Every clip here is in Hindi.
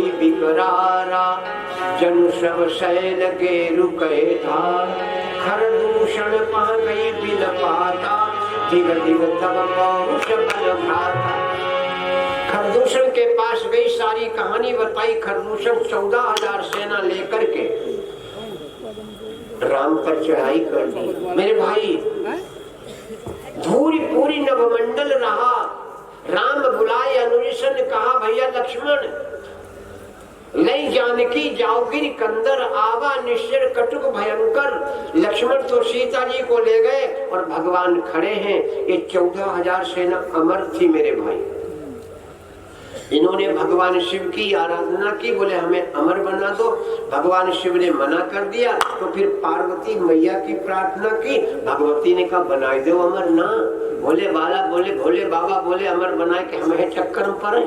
भई बिकरारा, जनु सब शैल के रुके धार, खर दूषण पह गई बिल पाता, दिग दिग तब पौरुष बल भाता। खरदूषण के पास गई, सारी कहानी बताई। खरदूषण 14,000 सेना लेकर के राम पर चढ़ाई कर दी। मेरे भाई, धूरी पूरी नवमंडल रहा। राम बुलाए, अनुरिशन कहा भैया लक्ष्मण, लई जानकी जाओगिर कंदर, आवा निश्चर कटुक भयंकर। लक्ष्मण तो सीता जी को ले गए और भगवान खड़े हैं। ये 14,000 सेना अमर थी मेरे भाई। इन्होंने भगवान शिव की आराधना की, बोले हमें अमर बना दो। भगवान शिव ने मना कर दिया, तो फिर पार्वती मैया की प्रार्थना की। भगवती ने कहा बनाए दो अमर ना। भोले बाला बोले, भोले बाबा बोले अमर बनाए के हमें चक्कर में पड़े।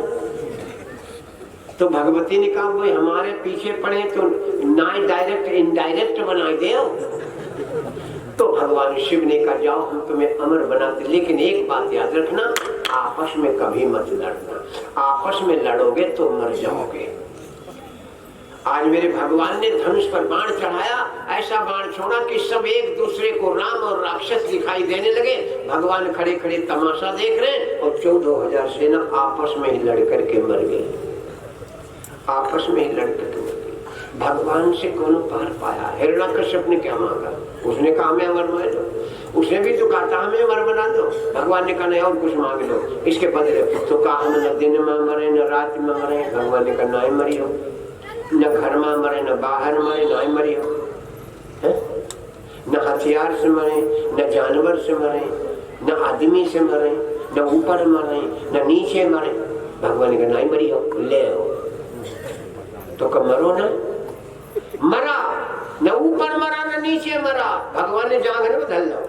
तो भगवती ने कहा वो हमारे पीछे पड़े तो ना डायरेक्ट इनडायरेक्ट बनाए दो। तो भगवान शिव ने कहा जाओ हम तुम्हें अमर बनाते, लेकिन एक बात याद रखना, आपस में कभी मत लड़ना। आपस में लड़ोगे तो मर जाओगे। आज मेरे भगवान ने धनुष पर बाण चढ़ाया, ऐसा बाण छोड़ा कि सब एक दूसरे को राम और राक्षस दिखाई देने लगे। भगवान खड़े खड़े तमाशा देख रहे हैं और 14,000 सेना आपस में ही लड़ करके मर गई। आपस में ही लड़ करके मर गई। भगवान से कौन पार पाया? हिरण्यकश्यप ने क्या मांगा? उसने कहा हमें अमर बना दो। उसने भी तो कहा था हमें अमर बना दो। भगवान ने कहा नहीं और कुछ मांग लो इसके बदले। तो कहा हम न दिन में मरे न रात में मरे। भगवान ने कहा ना मरी हो, न घर में मरे न बाहर मरे, ना मरी हो। न हथियार से मरे, न जानवर से मरे, न आदमी से मरे, न ऊपर मरे न नीचे मरे। भगवान ने कहा नहीं मरी हो, ले हो। तो कब मरो ना, मरा न ऊपर मरा न नीचे मरा। भगवान ने जांग न बदल लो।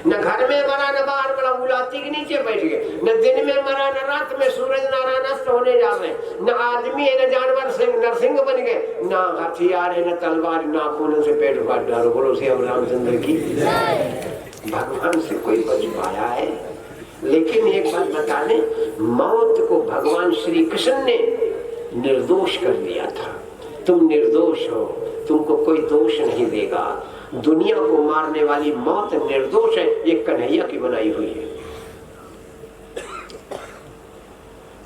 न घर में मरा न बाहर मरा, उलाती के नीचे बैठ गए। न दिन में मरा न रात में, सूरज नारायण अस्त होने जा रहे। न आदमी है न जानवर सिंह नरसिंह बन गए। न हथियार है न तलवार, न खून से पेट फाड़ डालो। बोलो श्री रामचंद्र की। भगवान से कोई बच पाया है? लेकिन एक बात बता दें, मौत को भगवान श्री कृष्ण ने निर्दोष कर दिया था। तुम निर्दोष हो, तुमको कोई दोष नहीं देगा। दुनिया को मारने वाली मौत निर्दोष है, ये कन्हैया की बनाई हुई है।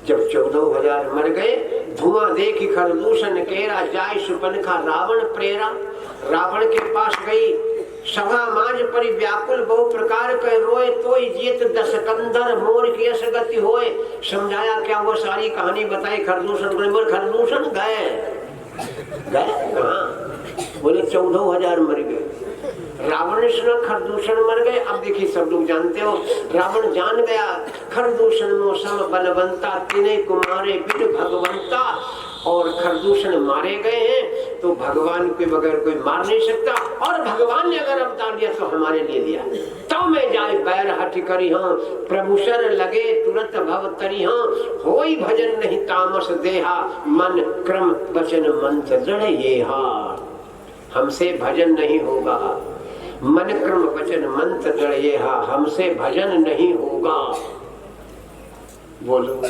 जब 14,000 मर गए, धुआं देखी खरदूषण केरा, जाय सुपनखा रावण प्रेरा। रावण के पास गई, सभा माज परि व्याकुल बहु प्रकार कह रोए, तोय जीत दस कंधर मोर की यश गति होए। समझाया क्या, वो सारी कहानी बताई। खरदूषण खरदूषण गए कहाँ? बोले 14,000 मर गए। रावण ने सुना खरदूषण मर गए। अब देखिए सब लोग जानते हो, रावण जान गया खरदूषण मौसम बलवंता, तिने कुमारे बिन भगवंता। और खरदूषण मारे गए हैं तो भगवान के बगैर कोई मार नहीं सकता। और भगवान ने अगर अवतार दिया तो हमारे लिए दिया। तो मैं जाए बैर हट करी हाँ, प्रभु शर लगे तुरंत भव तरी हाँ। होई भजन नहीं तामस देहा, मन क्रम वचन मंत्र दृढ़ ये हा। हमसे भजन नहीं होगा, मन क्रम वचन मंत्र दृढ़ ये हा। हमसे भजन नहीं होगा। बोलो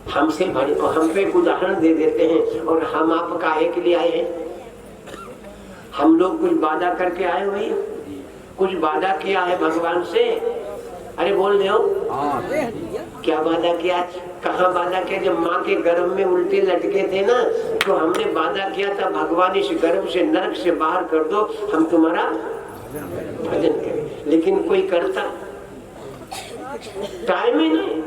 हमसे भजन। हम पे एक उदाहरण दे देते हैं। और हम आप काहे के लिए आए हैं? हम लोग कुछ वादा करके आए हुए, कुछ वादा किया है भगवान से। अरे बोल रहे हो क्या वादा किया? कहाँ वादा किया? जब माँ के गर्भ में उल्टे लटके थे ना, तो हमने वादा किया था भगवान इस गर्भ से नरक से बाहर कर दो, हम तुम्हारा भजन करें। लेकिन कोई करता टाइम ही नहीं।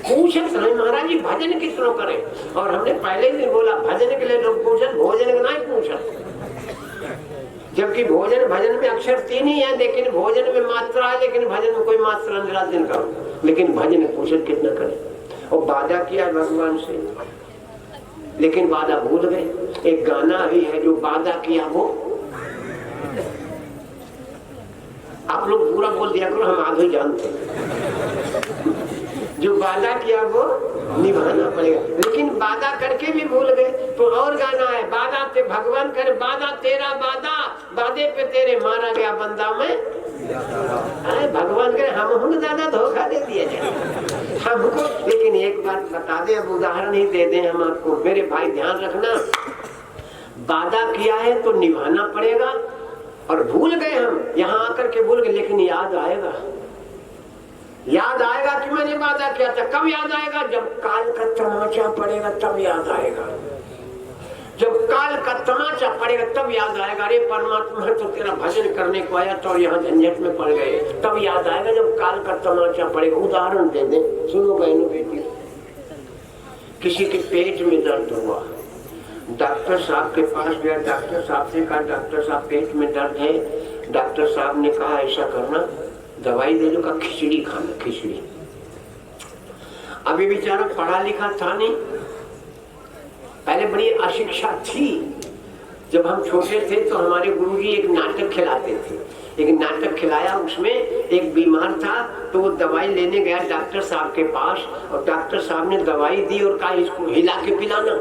पूछे महाराज जी भजन किसनो करें? और हमने पहले ही बोला भजन के लिए लोग पूछे, भोजन का नहीं पूछा। जबकि भोजन भजन में अक्षर 3 ही है, लेकिन भोजन में मात्रा है, लेकिन भजन में कोई मात्रा निराधन करो। लेकिन भजन पूछन कितना करें? और वादा किया भगवान से, लेकिन वादा भूल गए। एक गाना भी है जो वादा किया वो आप लोग पूरा बोल दिया करो, हम आगे जानते हैं। जो वादा किया वो निभाना पड़ेगा। लेकिन वादा करके भी भूल गए तो और गाना है, वादा ते भगवान करे वादा तेरा वादा, वादे पे तेरे मारा गया बंदा में अरे भगवान करे हम ज्यादा धोखा दे दिया जाए हमको। लेकिन एक बात बता दे, अब उदाहरण ही दे दें हम आपको। मेरे भाई ध्यान रखना, वादा किया है तो निभाना पड़ेगा। और भूल गए हम, यहाँ आकर के भूल गए, लेकिन याद आएगा, याद आएगा कि मैंने वादा किया था। कब याद आएगा? जब काल का तमाचा पड़ेगा तब याद आएगा। जब काल का तमाचा पड़ेगा तब याद आएगा, अरे परमात्मा तो तेरा भजन करने को आया तो यहाँ झंझट में पड़ गए। तब याद आएगा जब काल का तमाचा पड़ेगा। उदाहरण दे दे, सुनो बहनों बेटी। किसी के पेट में दर्द हुआ, डॉक्टर साहब के पास गया, डॉक्टर साहब से कहा डॉक्टर साहब पेट में दर्द है। डॉक्टर साहब ने कहा ऐसा करना, दवाई दे दो, का खिचड़ी खाना, खिचड़ी। अभी बेचारा पढ़ा लिखा था नहीं, पहले बड़ी अशिक्षा थी। जब हम छोटे थे तो हमारे गुरुजी एक नाटक खिलाते थे, एक नाटक खिलाया, उसमें एक बीमार था तो वो दवाई लेने गया डॉक्टर साहब के पास, और डॉक्टर साहब ने दवाई दी और कहा इसको हिला के पिलाना।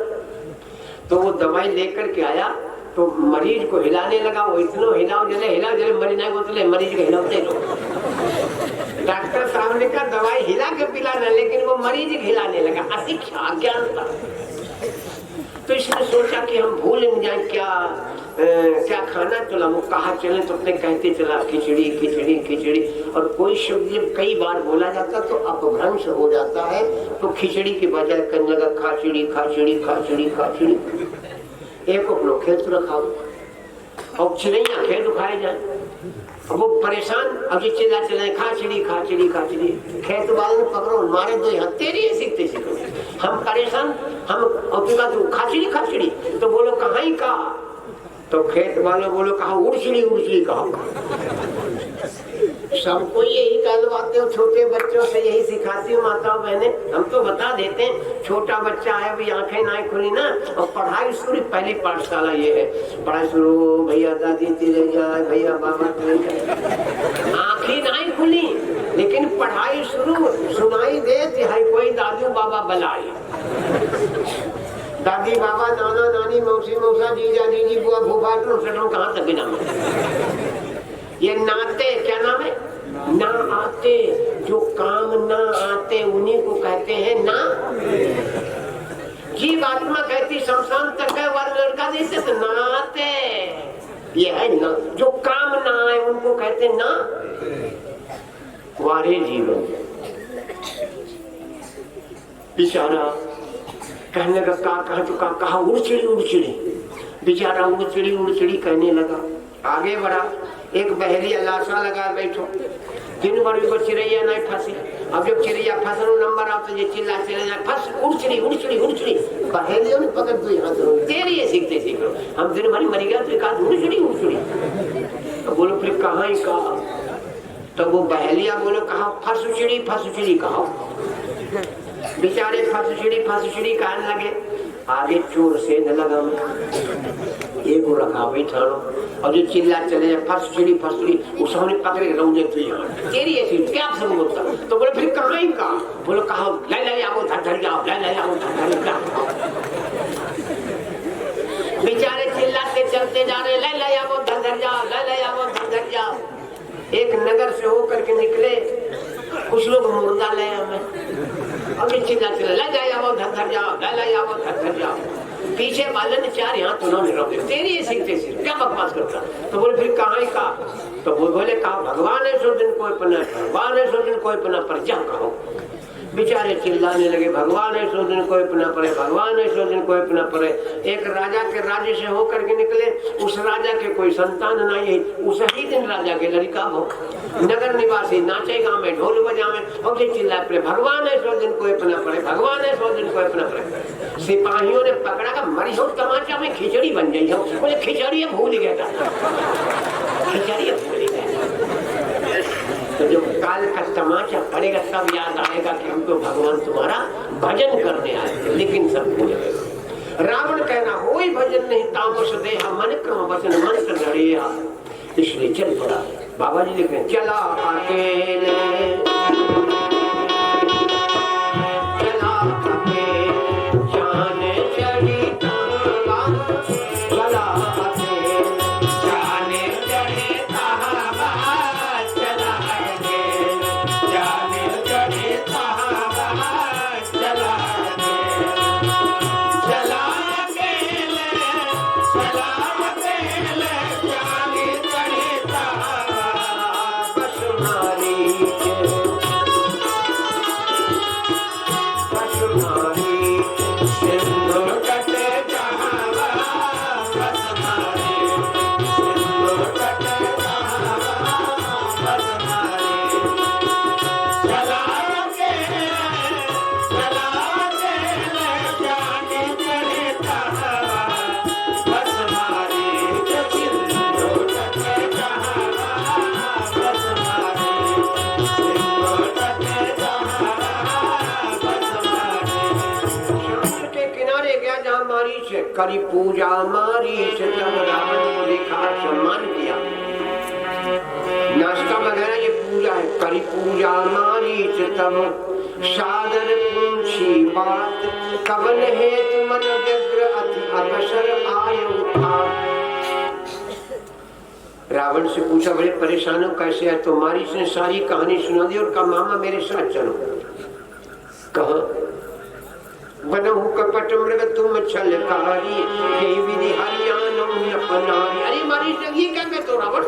तो वो दवाई लेकर के आया तो मरीज को हिलाने लगा, वो इतना हिलाओ जले मरीज नहीं बोतले, मरीज को हिलाते लो। डॉक्टर साहब ने कहा दवाई हिला के पिलाना, लेकिन वो मरीज हिलाने लगा। अशिक्षा, अज्ञानता। तो इसने सोचा कि हम भूल न जाए क्या खाना, चला वो कहा चले तो अपने कहते चला खिचड़ी खिचड़ी खिचड़ी। और कोई शब्द जब कई बार बोला जाता तो अपभ्रंश हो जाता है, तो खिचड़ी के बजाय करने लगा खाचड़ी खाचड़ी खाचड़ी खाचड़ी। एक अपनो खेत रखाओ और चिड़ैया खेत उखाए जाए। अब वो परेशान, अभी चिल्ला चिल्लाए खाचड़ी खाचड़ी खाचड़ी। खेत वाले पकड़ो मारे दो, यहाँ तेरी सीखते सीखो। हम परेशान, हम तू खाचड़ी खाचड़ी, तो बोलो कहाँ ही कहा, तो खेत वालों बोलो कहा उड़चड़ी उड़चड़ी कहा। सबको यही कहलवाते हो, छोटे बच्चों से यही सिखाती हूँ माताओं बहने। हम तो बता देते हैं, छोटा बच्चा है भी आंखें ना खुली ना, और पढ़ाई शुरू, पहली पाठशाला ये है, पढ़ाई शुरू, भैया दादी तेरे जाए, भैया बाबा तेरे जाए, आंखें ना खुली लेकिन पढ़ाई शुरू। सुनाई दे है कोई दादू बाबा बलाई, दादी बाबा नाना नानी मौसी मौसा जीजा जीजी बुआ फूफा कहाँ तक नाम है। ये नाते क्या नाम है? ना आते, जो काम ना आते उन्हीं को कहते हैं ना। जीव आत्मा कहती शमशान तक है, वर लड़का देते तो ना आते, ये है ना। जो काम ना आए उनको कहते ना वारे जीवन। बेचारा कहने का कहा उड़चिड़ी उड़चिड़ी, बेचारा उड़चिड़ी उड़चिड़ी कहने लगा। आगे बढ़ा, एक बहेलिया लाशा लगा बैठो, दिन भर भी चिड़ैया नहीं फंसी। अब जब चिड़ैया फंसनो नंबर आता ये चिल्ला चिल्ला फंस, उड़चिड़ी उड़चिड़ी उड़चिड़ी। बहेलियों ने पकड़ दो, यहाँ तेरे ये सीखते सीखो। हम दिन भर मरी गया तो कहा उड़चिड़ी उड़चिड़ी, तो बोलो फिर कहाँ ही कहा, तो वो बहेलिया बोलो कहा फंसुचिड़ी कहा। बेचारे फंसुचिड़ी कहने लगे। आगे चोर से न लगा, एक रखा बैठानो, और जो चिल्ला चले फंसुचिड़ी उस सामने पकड़े रौदे तो यहाँ तेरी ऐसी क्या सब बोलता। तो बोले फिर कहाँ ही कहा, बोलो कहा ले आओ धर जाओ, ले आओ धर जाओ। बेचारे चिल्लाते चलते जा रहे, ले आओ धर जाओ, ले आओ धर जाओ। एक नगर से होकर के निकले, कुछ लोग मुर्दा ले हमें, अभी चिल्ला ले जाओ धर जाओ, ले आओ धर जाओ। पीछे वाले ने चार यहाँ तो उन्होंने रोक दिया, तेरी ये सीखते क्या बकवास करता। तो बोले फिर कहाँ ही कहा, तो बोले कहा भगवान है सो दिन कोई पना, भगवान है सो दिन कोई पना पर जा कहो। बेचारे चिल्लाने लगे, भगवान है सो दिन कोई पना पड़े, भगवान है सो दिन कोई पना पड़े। एक राजा के राज्य से होकर के निकले, उस राजा के कोई संतान नहीं है, उस ही दिन राजा के लड़का हो, नगर निवासी नाचे गाँव में ढोल बजावे, और चिल्ला पड़े भगवान है सो दिन कोई पना पड़े, भगवान है सो दिन कोई पना पड़े। सिपाहियों ने पकड़ा का मरी हो तमाचा में खिचड़ी बन गई हो, बोले खिचड़ी भूल गया था, खिचड़ी भूल गया। तो जब काल का तमाचा पड़ेगा तब याद आएगा कि हम तो भगवान तुम्हारा भजन करने आए, लेकिन सब भूल गए। रावण कहना कोई भजन नहीं, तामस देहा मन क्रम वचन मन कर लड़ेहा, इसलिए चल पड़ा। बाबा जी लिख रहे चला अकेले मारीच करी पूजा मारीच, तब रावण को देखा, सम्मान किया। नाश्ता वगैरह ये पूजा है, करी पूजा मारीच तब सादर पूछी बात, कवन हेतु मन व्यग्र अति अवसर आयो था। रावण से पूछा, बड़े परेशान हो, कैसे है? तो मारीच ने सारी कहानी सुना दी और कहा, मामा मेरे साथ चलो। कहा? बनहु कपट मृग तुम छलकारी, हे विधि हरियाणा अपनारी। अरे मारीच ने ये क्या कहते हो रावण,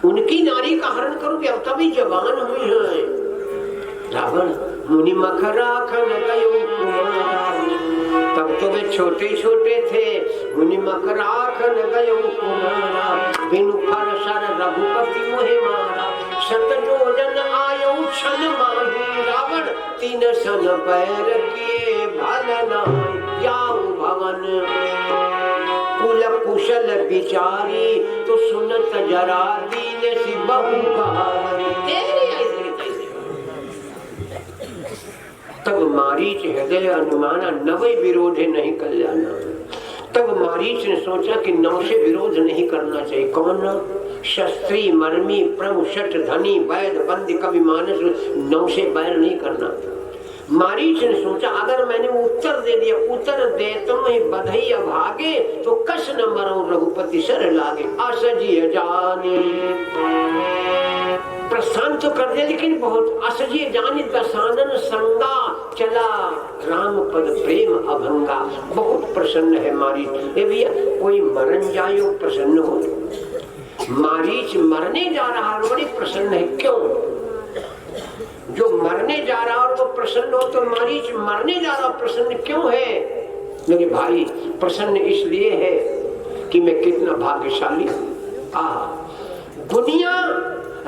उनकी नारी का हरण करोगे, अब तभी जवान हुई है। रावण मुनि मखरा खन गयो कुमार, तब तो वे छोटे छोटे थे। मुनि मखरा खन गयो कुमार, बिनु फर सर रघुपति मोहि मारा, शत योजन आयो क्षण माही। रावण तीन सन पैर किए भल नाहि, जाऊ भवन कुल कुशल विचारी, तो सुनत जरा दीन सी बहु कहानी। तब मारीच हृदय अनुमाना, नवै विरोधे नहीं कल्याणा। तब मारीच ने सोचा कि नव से विरोध नहीं करना चाहिए। कौन? शस्त्री मर्मी प्रभु शठ धनी वैद बंद कवि मानस, नव से बैर नहीं करना। मारीच ने सोचा, अगर मैंने उत्तर दे दिया, उत्तर दे तो मैं बधई भागे, तो कस न मरो रघुपति सर लागे। असजिय जाने, प्रस्थान तो कर दिया, लेकिन बहुत असजिय जाने दशानन संगा, चला राम पद प्रेम अभंगा। बहुत प्रसन्न है मारीच। ये भैया कोई मरण जाए प्रसन्न हो, मारीच मरने जा रहा है बड़ी प्रसन्न है। क्यों? जो मरने जा रहा और वो प्रसन्न हो, तो मारीच मरने जा रहा प्रसन्न क्यों है? मेरे भाई प्रसन्न इसलिए है कि मैं कितना भाग्यशाली हूँ। दुनिया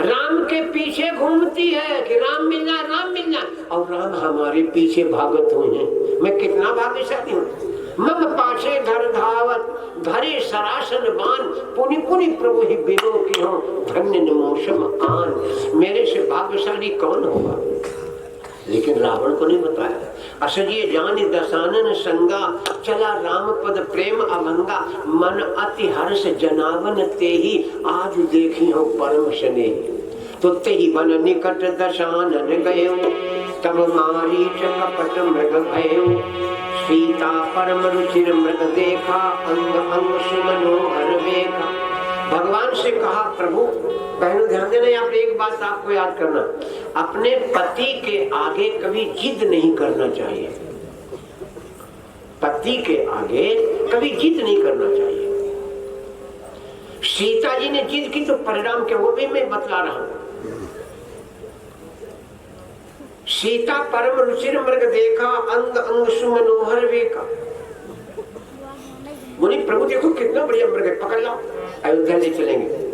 राम के पीछे घूमती है कि राम मिलना, राम मिलना, और राम हमारे पीछे भागत हुए हैं। मैं कितना भाग्यशाली हूँ। मम पाछे घर धावत, धरे सरासन बान, पुनि पुनि प्रभु ही बिनो की हो, धन्य मौसम आन। मेरे से भाग्यशाली कौन होगा? लेकिन रावण को नहीं बताया। असजिए जान दशानन संगा, चला राम पद प्रेम अभंगा, मन अति हर्ष जनावन ते ही, आज देखी हो परम स्नेही। तो ते ही बन निकट दशानन गयो, तब मारीच कपट मृग भयो, सीता परम रुचिर मृग देखा, अंग अंग सुमनोहर देखा। भगवान से कहा, प्रभु बहनों ध्यान देना, यहाँ पे एक बात आपको याद करना, अपने पति के आगे कभी जिद नहीं करना चाहिए। पति के आगे कभी जिद नहीं करना चाहिए। सीता जी ने जिद की तो परिणाम क्या, वो भी मैं बतला रहा हूं। सीता परम रुचिर मृग देखा, अंग अंग सुमनोहर वेका। बोली प्रभु देखो कितना बढ़िया मृग है, पकड़ लो, अयोध्या ले चलेंगे।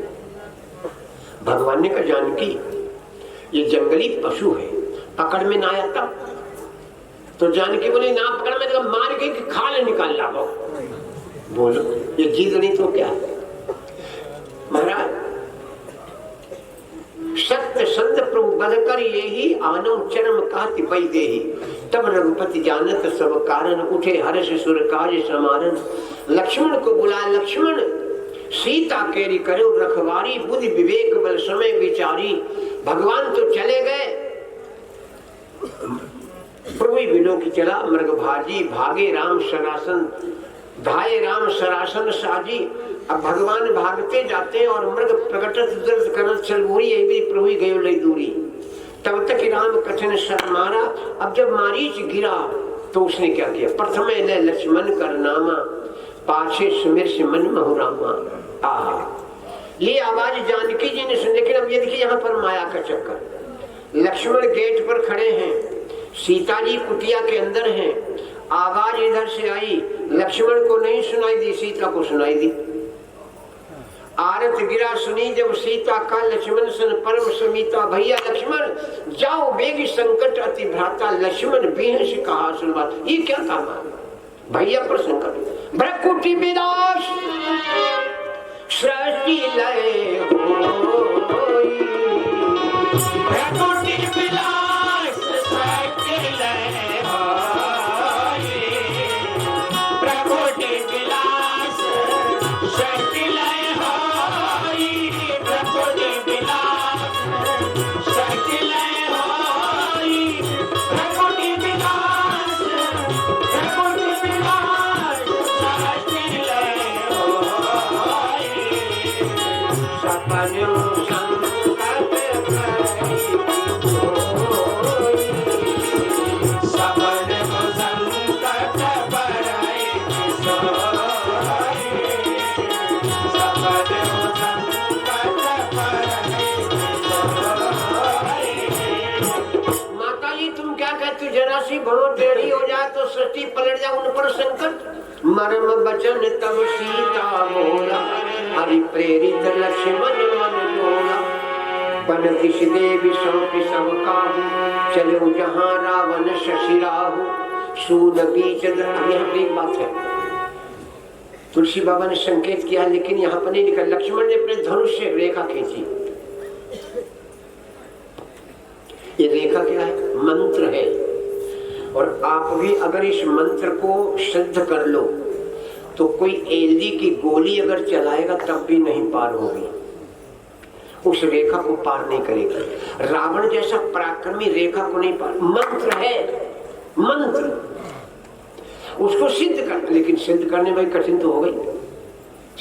भगवान ने कहा, जानकी ये जंगली पशु है, पकड़ में ना आया तब। तो जानकी बोली ना पकड़ में, तो मार के खाल निकाल ला। बोलो ये जिद नहीं तो क्या? महाराज सत्य संत प्रभु बध कर यही, आनो चरम कहति वैदेही। तब रघुपति जानत सब कारण, उठे हर्ष सुर काज समारन। लक्ष्मण को बुलाया, लक्ष्मण सीता केरी करो रखवारी, बुद्धि विवेक बल समय विचारी। भगवान तो चले गए, प्रभु विलो की चला मृग भाजी, भागे राम सरासन, धाये राम सरासन साजी। अब भगवान भागते जाते हैं और मृग प्रकटत दर्द करत चलबूरी, यही भी प्रभु गयो लई दूरी। तब तक राम कठिन सर मारा। अब जब मारीच गिरा तो उसने क्या किया? प्रथम ले लक्ष्मण कर नामा, पाछे सुमिर से मन महुरामा। ये आवाज जानकी जी ने सुन। लेकिन अब ये देखिए यहाँ पर माया का चक्कर। लक्ष्मण गेट पर खड़े हैं, सीता जी कुटिया के अंदर हैं। आवाज इधर से आई, लक्ष्मण को नहीं सुनाई दी, सीता को सुनाई दी। आरत गिरा सुनी जब सीता का, लक्ष्मण सन परम समीता। भैया लक्ष्मण जाओ बेगी, संकट अति भ्राता। लक्ष्मण बेहस कहा सुन बात, ये क्या काम है भैया पर संकट। भ्रकुटी विनाश सृष्टि लय होई, भ्रकुटी विनाश सृष्टि लय होई। सृष्टि पलट जा उन पर संकट। मर्म बचन तब सीता बोला, हरि प्रेरित लक्ष्मण मन डोला। बन किस देवी सौंपि सब काहू, चलो जहाँ रावण शशि राहु। सून बीच अब यहाँ पर एक बात है, तुलसी बाबा ने संकेत किया लेकिन यहाँ पर नहीं लिखा। लक्ष्मण ने अपने धनुष से रेखा खींची। ये रेखा क्या है? मंत्र है। और आप भी अगर इस मंत्र को सिद्ध कर लो तो कोई एलडी की गोली अगर चलाएगा तब भी नहीं पार होगी, उस रेखा को पार नहीं करेगी। रावण जैसा पराक्रमी रेखा को नहीं पार। मंत्र है, मंत्र उसको सिद्ध कर, लेकिन सिद्ध करने में कठिन तो हो गई।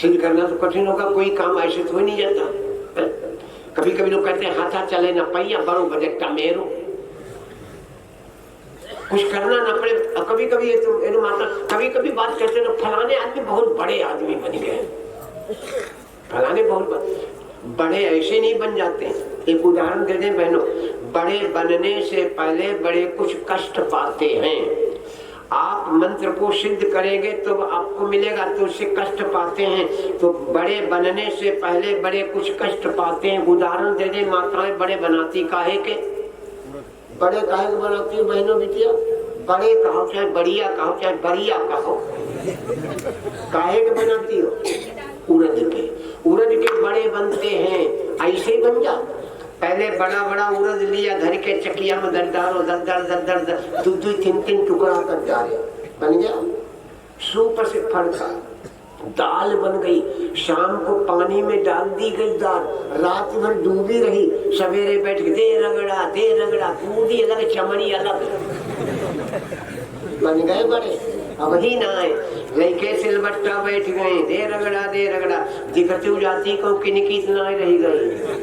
सिद्ध करना तो कठिन होगा, कोई काम ऐसे तो हो नहीं जाता। कभी कभी लोग कहते हैं हाथा चले ना पहिया बड़ो बजटता मेरो, कुछ करना ना पड़े। कभी कभी ये तो माता कभी कभी बात कहते हैं ना, फलाने आदमी बहुत बड़े आदमी बन गए, फलाने बहुत बड़े ऐसे नहीं बन जाते। एक उदाहरण दे दें बहनों, बड़े बनने से पहले बड़े कुछ कष्ट पाते हैं। आप मंत्र को सिद्ध करेंगे तो आपको मिलेगा, तो उससे कष्ट पाते हैं। तो बड़े बनने से पहले बड़े कुछ कष्ट पाते हैं। उदाहरण दे दें, माताएं बड़े बनाती काहे के? बड़े काहे के बनाती है बहनों बिटिया? बड़े कहो चाहे बढ़िया कहो चाहे बढ़िया कहो, काहे के बनाती हो? उड़द के। उड़द के बड़े बनते हैं, ऐसे ही बन जा। पहले बड़ा बड़ा उड़द लिया, धर के चकिया में दरदारो दर दू तीन तीन टुकड़ा कर डाले, बन गया। सूप से फड़का, दाल बन गई। शाम को पानी में डाल दी गई दाल, रात भर डूबी रही, सवेरे बैठ के दे रगड़ा दूधी अलग चमड़ी अलग, बन गए बड़े। अब ही ना आए लड़के सिलबट्टा बैठ गए, दे रगड़ा दिखती जाती को किनकी इतना रही गई।